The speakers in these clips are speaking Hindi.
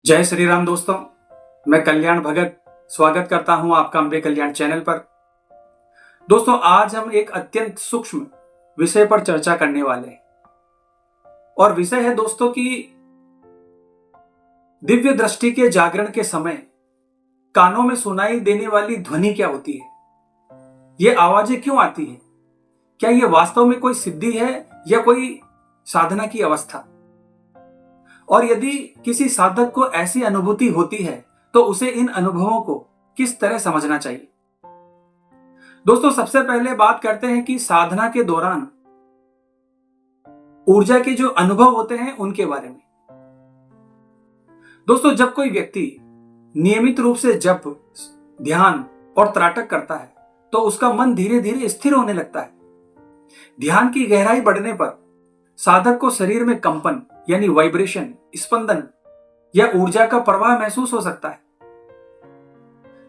जय श्री राम दोस्तों। मैं कल्याण भगत स्वागत करता हूं आपका अम्बे कल्याण चैनल पर। दोस्तों, आज हम एक अत्यंत सूक्ष्म विषय पर चर्चा करने वाले हैं और विषय है दोस्तों कि दिव्य दृष्टि के जागरण के समय कानों में सुनाई देने वाली ध्वनि क्या होती है, ये आवाजें क्यों आती है, क्या ये वास्तव में कोई सिद्धि है या कोई साधना की अवस्था, और यदि किसी साधक को ऐसी अनुभूति होती है तो उसे इन अनुभवों को किस तरह समझना चाहिए। दोस्तों, सबसे पहले बात करते हैं कि साधना के दौरान ऊर्जा के जो अनुभव होते हैं उनके बारे में। दोस्तों, जब कोई व्यक्ति नियमित रूप से जप, ध्यान और त्राटक करता है तो उसका मन धीरे धीरे स्थिर होने लगता है। ध्यान की गहराई बढ़ने पर साधक को शरीर में कंपन यानी वाइब्रेशन, स्पंदन या ऊर्जा का प्रवाह महसूस हो सकता है।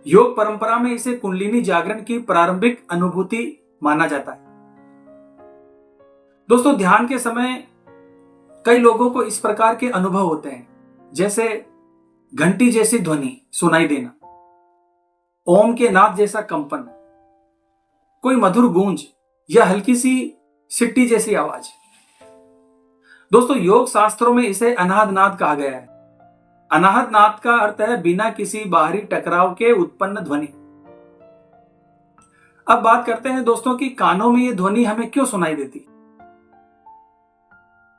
योग परंपरा में इसे कुंडलिनी जागरण की प्रारंभिक अनुभूति माना जाता है। दोस्तों, ध्यान के समय कई लोगों को इस प्रकार के अनुभव होते हैं, जैसे घंटी जैसी ध्वनि सुनाई देना, ओम के नाद जैसा कंपन, कोई मधुर गूंज या हल्की सी सिट्टी जैसी आवाज। दोस्तों, योग शास्त्रों में इसे अनाहत नाद कहा गया है। अनाहत नाद का अर्थ है बिना किसी बाहरी टकराव के उत्पन्न ध्वनि। अब बात करते हैं दोस्तों कि कानों में ये ध्वनि हमें क्यों सुनाई देती।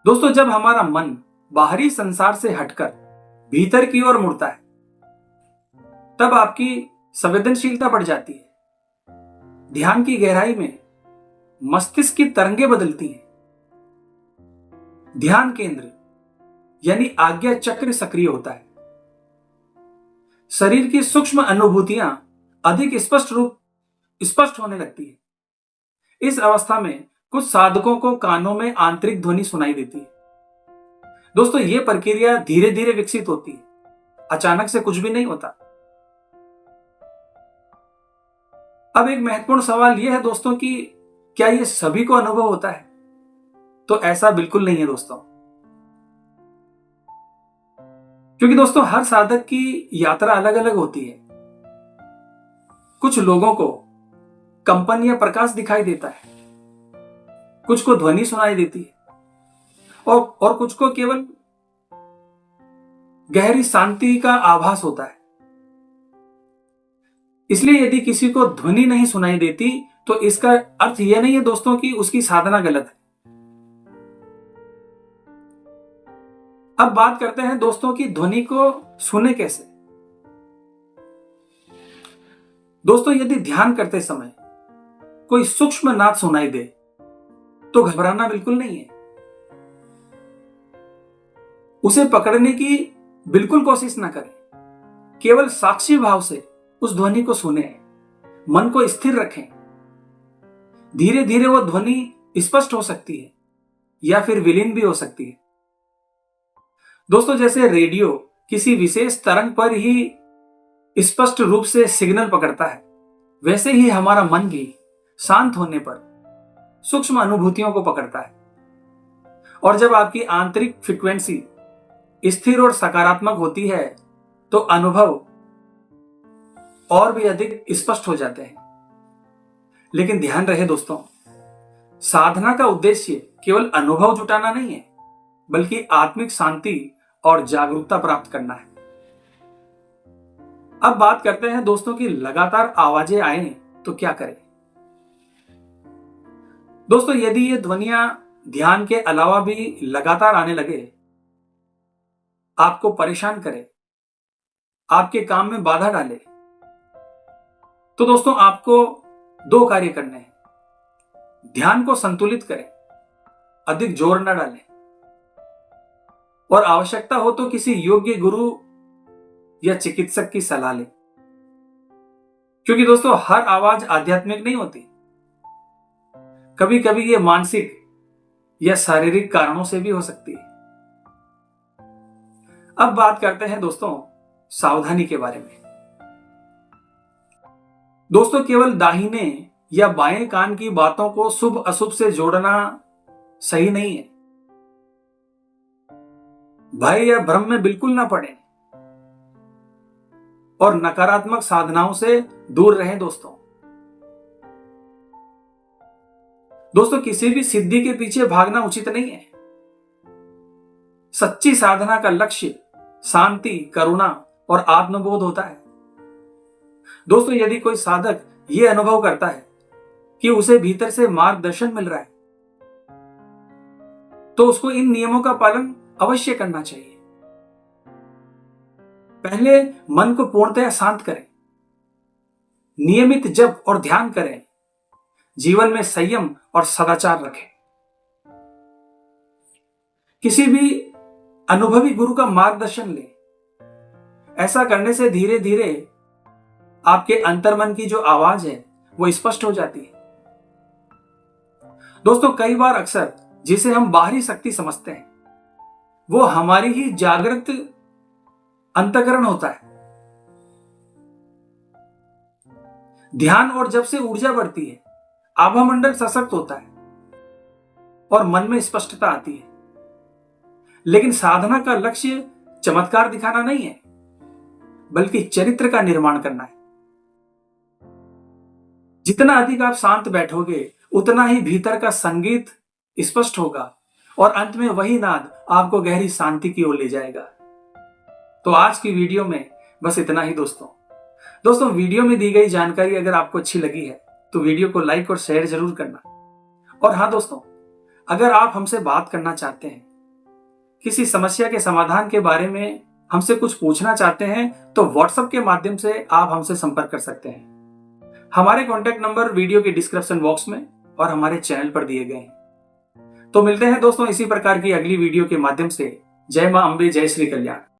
दोस्तों, जब हमारा मन बाहरी संसार से हटकर भीतर की ओर मुड़ता है तब आपकी संवेदनशीलता बढ़ जाती है। ध्यान की गहराई में मस्तिष्क की तरंगें बदलती हैं। ध्यान केंद्र यानी आज्ञा चक्र सक्रिय होता है। शरीर की सूक्ष्म अनुभूतियां अधिक स्पष्ट होने लगती है। इस अवस्था में कुछ साधकों को कानों में आंतरिक ध्वनि सुनाई देती है। दोस्तों, यह प्रक्रिया धीरे धीरे विकसित होती है, अचानक से कुछ भी नहीं होता। अब एक महत्वपूर्ण सवाल यह है दोस्तों कि क्या यह सभी को अनुभव होता है? तो ऐसा बिल्कुल नहीं है दोस्तों, क्योंकि दोस्तों हर साधक की यात्रा अलग अलग होती है। कुछ लोगों को कंपन या प्रकाश दिखाई देता है, कुछ को ध्वनि सुनाई देती है और कुछ को केवल गहरी शांति का आभास होता है। इसलिए यदि किसी को ध्वनि नहीं सुनाई देती तो इसका अर्थ यह नहीं है दोस्तों कि उसकी साधना गलत है। अब बात करते हैं दोस्तों कि ध्वनि को सुने कैसे। दोस्तों, यदि ध्यान करते समय कोई सूक्ष्म नाद सुनाई दे तो घबराना बिल्कुल नहीं है। उसे पकड़ने की बिल्कुल कोशिश ना करें। केवल साक्षी भाव से उस ध्वनि को सुने, मन को स्थिर रखें। धीरे धीरे वो ध्वनि स्पष्ट हो सकती है या फिर विलीन भी हो सकती है। दोस्तों, जैसे रेडियो किसी विशेष तरंग पर ही स्पष्ट रूप से सिग्नल पकड़ता है, वैसे ही हमारा मन भी शांत होने पर सूक्ष्म अनुभूतियों को पकड़ता है। और जब आपकी आंतरिक फ्रीक्वेंसी स्थिर और सकारात्मक होती है तो अनुभव और भी अधिक स्पष्ट हो जाते हैं। लेकिन ध्यान रहे दोस्तों, साधना का उद्देश्य केवल अनुभव जुटाना नहीं है, बल्कि आत्मिक शांति और जागरूकता प्राप्त करना है। अब बात करते हैं दोस्तों कि लगातार आवाजें आए तो क्या करें। दोस्तों, यदि ये ध्वनियां ध्यान के अलावा भी लगातार आने लगे, आपको परेशान करे, आपके काम में बाधा डाले, तो दोस्तों आपको दो कार्य करने हैं। ध्यान को संतुलित करें, अधिक जोर न डालें, और आवश्यकता हो तो किसी योग्य गुरु या चिकित्सक की सलाह लें। क्योंकि दोस्तों हर आवाज आध्यात्मिक नहीं होती, कभी कभी ये मानसिक या शारीरिक कारणों से भी हो सकती है। अब बात करते हैं दोस्तों सावधानी के बारे में। दोस्तों, केवल दाहिने या बाएं कान की बातों को शुभ अशुभ से जोड़ना सही नहीं है। भय या भ्रम में बिल्कुल ना पड़े। और नकारात्मक साधनाओं से दूर रहें दोस्तों। दोस्तों, किसी भी सिद्धि के पीछे भागना उचित नहीं है। सच्ची साधना का लक्ष्य शांति, करुणा और आत्मबोध होता है। दोस्तों, यदि कोई साधक यह अनुभव करता है कि उसे भीतर से मार्गदर्शन मिल रहा है, तो उसको इन नियमों का पालन अवश्य करना चाहिए। पहले मन को पूर्णतया शांत करें, नियमित जप और ध्यान करें, जीवन में संयम और सदाचार रखें। किसी भी अनुभवी गुरु का मार्गदर्शन लें। ऐसा करने से धीरे धीरे आपके अंतर्मन की जो आवाज है वो स्पष्ट हो जाती है। दोस्तों, कई बार अक्सर जिसे हम बाहरी शक्ति समझते हैं वो हमारी ही जागृत अंतःकरण होता है। ध्यान और जब से ऊर्जा बढ़ती है, आभामंडल सशक्त होता है और मन में स्पष्टता आती है। लेकिन साधना का लक्ष्य चमत्कार दिखाना नहीं है, बल्कि चरित्र का निर्माण करना है। जितना अधिक आप शांत बैठोगे, उतना ही भीतर का संगीत स्पष्ट होगा और अंत में वही नाद आपको गहरी शांति की ओर ले जाएगा। तो आज की वीडियो में बस इतना ही दोस्तों, वीडियो में दी गई जानकारी अगर आपको अच्छी लगी है तो वीडियो को लाइक और शेयर जरूर करना। और हाँ दोस्तों, अगर आप हमसे बात करना चाहते हैं, किसी समस्या के समाधान के बारे में हमसे कुछ पूछना चाहते हैं, तो व्हाट्सएप के माध्यम से आप हमसे संपर्क कर सकते हैं। हमारे कॉन्टैक्ट नंबर वीडियो के डिस्क्रिप्शन बॉक्स में और हमारे चैनल पर दिए गए हैं। तो मिलते हैं दोस्तों इसी प्रकार की अगली वीडियो के माध्यम से। जय मां अम्बे, जय श्री कल्याण।